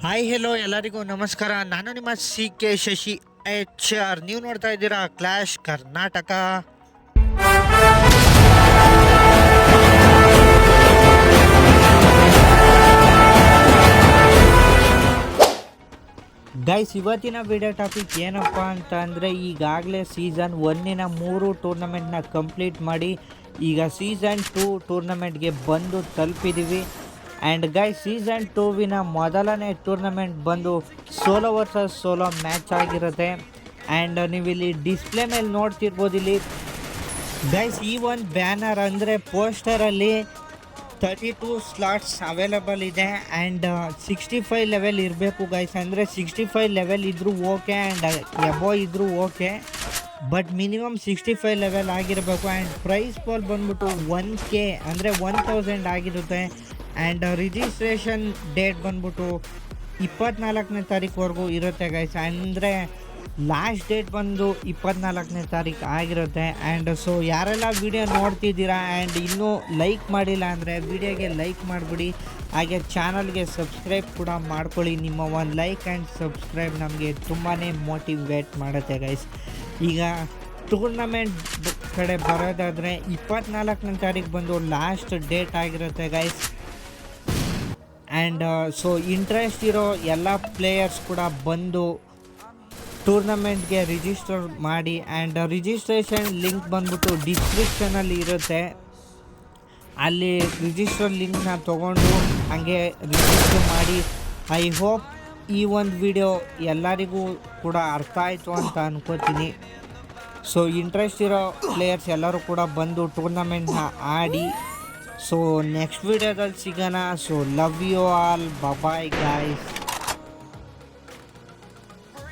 Hi hello ಎಲ್ಲರಿಗೂ ನಮಸ್ಕಾರ. ನಾನು ನಿಮ್ಮ CK ಶಶಿ HR. ನೀವು ನೋಡ್ತಾ ಇದ್ದೀರಾ ಕ್ಲಾಶ್ ಕರ್ನಾಟಕ. ಗೈಸ್, ಇವತ್ತಿನ ವಿಡಿಯೋ ಟಾಪಿಕ್ ಏನಪ್ಪ ಅಂತ ಅಂದರೆ, ಈಗಾಗಲೇ ಸೀಸನ್ 1ನ 3 ಟೂರ್ನಮೆಂಟ್ನ ಕಂಪ್ಲೀಟ್ ಮಾಡಿ ಈಗ ಸೀಸನ್ 2 ಟೂರ್ನಮೆಂಟ್ಗೆ ಬಂದು ತಲುಪಿದ್ದೀವಿ. ಆ್ಯಂಡ್ ಗೈಸ್, ಸೀಸನ್ 2ವಿನ ಮೊದಲನೇ ಟೂರ್ನಮೆಂಟ್ ಬಂದು ಸೋಲೋ ವರ್ಸಸ್ ಸೋಲೋ ಮ್ಯಾಚ್ ಆಗಿರುತ್ತೆ. ಆ್ಯಂಡ್ ನೀವಿಲ್ಲಿ ಡಿಸ್ಪ್ಲೇ ಮೇಲೆ ನೋಡ್ತಿರ್ಬೋದು. ಇಲ್ಲಿ ಗೈಸ್, ಈ ಒಂದು ಬ್ಯಾನರ್ ಅಂದರೆ ಪೋಸ್ಟರಲ್ಲಿ 32 ಸ್ಲಾಟ್ಸ್ ಅವೈಲಬಲ್ ಇದೆ. ಆ್ಯಂಡ್ 65 ಲೆವೆಲ್ ಇರಬೇಕು ಗೈಸ್. ಅಂದರೆ 65 ಲೆವೆಲ್ ಇದ್ದರೂ ಓಕೆ, ಆ್ಯಂಡ್ ಎಬೋ ಇದ್ದರೂ ಓಕೆ, ಬಟ್ ಮಿನಿಮಮ್ 65 ಲೆವೆಲ್ ಆಗಿರಬೇಕು. ಆ್ಯಂಡ್ ಪ್ರೈಸ್ ಪಾಲ್ ಬಂದ್ಬಿಟ್ಟು 1K ಅಂದರೆ 1000 ಆಗಿರುತ್ತೆ. ಆ್ಯಂಡ್ ರಿಜಿಸ್ಟ್ರೇಷನ್ ಡೇಟ್ ಬಂದ್ಬಿಟ್ಟು 24ನೇ ತಾರೀಕುವರೆಗೂ ಇರುತ್ತೆ ಗೈಸ್. ಅಂದರೆ ಲಾಸ್ಟ್ ಡೇಟ್ ಬಂದು 24ನೇ ತಾರೀಕು ಆಗಿರುತ್ತೆ. ಆ್ಯಂಡ್ ಸೊ ಯಾರೆಲ್ಲ ವಿಡಿಯೋ ನೋಡ್ತಿದ್ದೀರಾ ಆ್ಯಂಡ್ ಇನ್ನೂ ಲೈಕ್ ಮಾಡಿಲ್ಲ ಅಂದರೆ ವಿಡಿಯೋಗೆ ಲೈಕ್ ಮಾಡಿಬಿಡಿ. ಹಾಗೆ ಚಾನಲ್ಗೆ ಸಬ್ಸ್ಕ್ರೈಬ್ ಕೂಡ ಮಾಡ್ಕೊಳ್ಳಿ. ನಿಮ್ಮ ಒಂದು ಲೈಕ್ ಆ್ಯಂಡ್ ಸಬ್ಸ್ಕ್ರೈಬ್ ನಮಗೆ ತುಂಬಾ ಮೋಟಿವೇಟ್ ಮಾಡುತ್ತೆ ಗೈಸ್. ಈಗ ಟೂರ್ನಮೆಂಟ್ ಕಡೆ ಬರೋದಾದರೆ 24ನೇ ತಾರೀಕು ಬಂದು ಲಾಸ್ಟ್ ಡೇಟ್ ಆಗಿರುತ್ತೆ ಗೈಸ್. ಆ್ಯಂಡ್ ಸೊ ಇಂಟ್ರೆಸ್ಟ್ ಇರೋ ಎಲ್ಲ ಪ್ಲೇಯರ್ಸ್ ಕೂಡ ಬಂದು ಟೂರ್ನಮೆಂಟ್ಗೆ ರಿಜಿಸ್ಟರ್ ಮಾಡಿ. ಆ್ಯಂಡ್ ರಿಜಿಸ್ಟ್ರೇಷನ್ ಲಿಂಕ್ ಬಂದ್ಬಿಟ್ಟು ಡಿಸ್ಕ್ರಿಪ್ಷನಲ್ಲಿ ಇರುತ್ತೆ. ಅಲ್ಲಿ ರಿಜಿಸ್ಟರ್ ಲಿಂಕ್ನ ತೊಗೊಂಡು ಹಾಗೆ ರಿಜಿಸ್ಟರ್ ಮಾಡಿ. ಐ ಹೋಪ್ ಈ ಒಂದು ವಿಡಿಯೋ ಎಲ್ಲರಿಗೂ ಕೂಡ ಅರ್ಥ ಆಯಿತು ಅಂತ ಅನ್ಕೋತೀನಿ. ಸೊ ಇಂಟ್ರೆಸ್ಟ್ ಇರೋ ಪ್ಲೇಯರ್ಸ್ ಎಲ್ಲರೂ ಕೂಡ ಬಂದು ಟೂರ್ನಮೆಂಟ್ನ ಆಡಿ. ಸೊ ನೆಕ್ಸ್ಟ್ ವಿಡಿಯೋದಲ್ಲಿ ಸಿಗೋಣ. So love you all, bye guys.